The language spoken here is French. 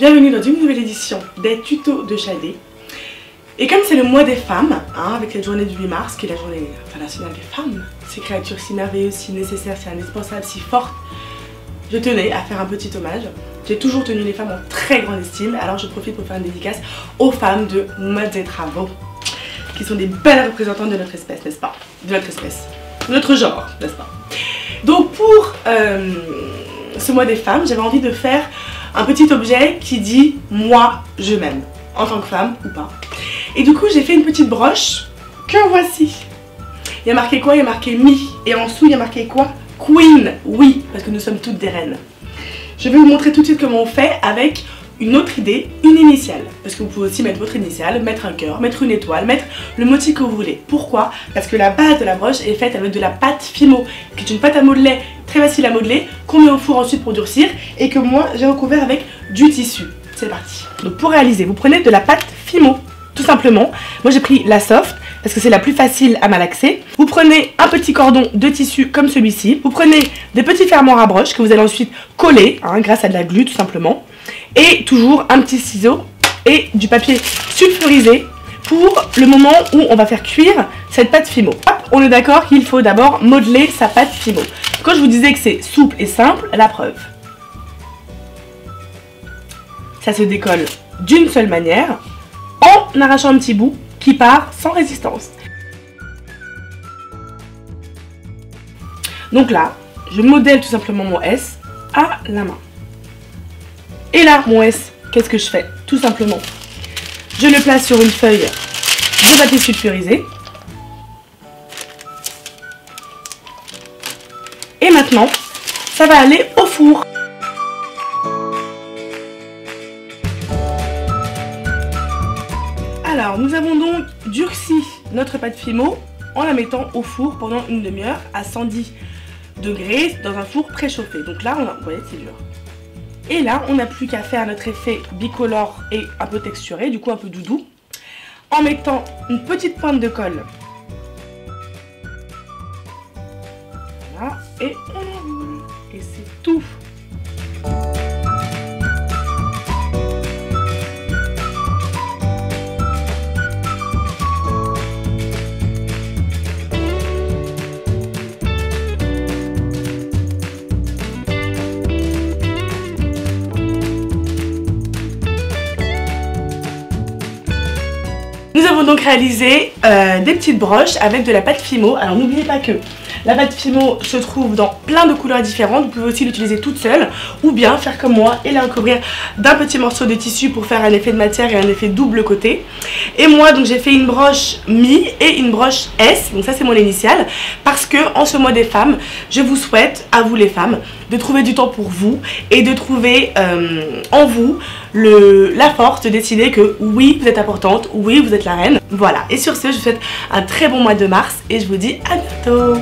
Bienvenue dans une nouvelle édition des tutos de Shadé. Et comme c'est le mois des femmes, avec cette journée du 8 mars qui est la journée internationale des femmes, ces créatures si merveilleuses, si nécessaires, si indispensables, si fortes, je tenais à faire un petit hommage. J'ai toujours tenu les femmes en très grande estime, alors je profite pour faire une dédicace aux femmes de Mode Travaux, qui sont des belles représentantes de notre espèce, n'est-ce pas? De notre espèce, de notre genre, n'est-ce pas? Donc pour ce mois des femmes, j'avais envie de faire un petit objet qui dit « moi, je m'aime » en tant que femme ou pas. Et du coup, j'ai fait une petite broche que voici. Il y a marqué quoi? Il y a marqué « me » et en dessous, il y a marqué quoi? « Queen », oui, parce que nous sommes toutes des reines. Je vais vous montrer tout de suite comment on fait avec une autre idée, une initiale. Parce que vous pouvez aussi mettre votre initiale, mettre un cœur, mettre une étoile, mettre le motif que vous voulez. Pourquoi? Parce que la base de la broche est faite avec de la pâte Fimo, qui est une pâte à modeler très facile à modeler, qu'on met au four ensuite pour durcir et que moi j'ai recouvert avec du tissu. C'est parti. Donc pour réaliser, vous prenez de la pâte Fimo, tout simplement. Moi j'ai pris la soft parce que c'est la plus facile à malaxer. Vous prenez un petit cordon de tissu comme celui-ci. Vous prenez des petits fermoirs à broche que vous allez ensuite coller grâce à de la glu tout simplement. Et toujours un petit ciseau et du papier sulfurisé pour le moment où on va faire cuire cette pâte Fimo. Hop, on est d'accord qu'il faut d'abord modeler sa pâte Fimo. Quand je vous disais que c'est souple et simple, la preuve. Ça se décolle d'une seule manière en arrachant un petit bout qui part sans résistance. Donc là, je modèle tout simplement mon S à la main. Et là, mon S, qu'est-ce que je fais? Tout simplement, je le place sur une feuille de papier sulfurisé. Et maintenant, ça va aller au four. Alors, nous avons donc durci notre pâte Fimo en la mettant au four pendant une demi-heure à 110 degrés dans un four préchauffé. Donc là, vous voyez, c'est dur. Et là, on n'a plus qu'à faire notre effet bicolore et un peu texturé, du coup un peu doudou, en mettant une petite pointe de colle. Voilà, et on enroule. Et c'est tout. Nous avons donc réalisé des petites broches avec de la pâte Fimo. Alors n'oubliez pas que la pâte Fimo se trouve dans plein de couleurs différentes. Vous pouvez aussi l'utiliser toute seule ou bien faire comme moi et la recouvrir d'un petit morceau de tissu pour faire un effet de matière et un effet double côté. Et moi donc j'ai fait une broche Mi et une broche S, donc ça c'est mon initiale, parce que en ce mois des femmes, je vous souhaite à vous les femmes de trouver du temps pour vous et de trouver en vous la force de décider que oui vous êtes importante, oui vous êtes la reine. Voilà, et sur ce je vous souhaite un très bon mois de mars et je vous dis à bientôt.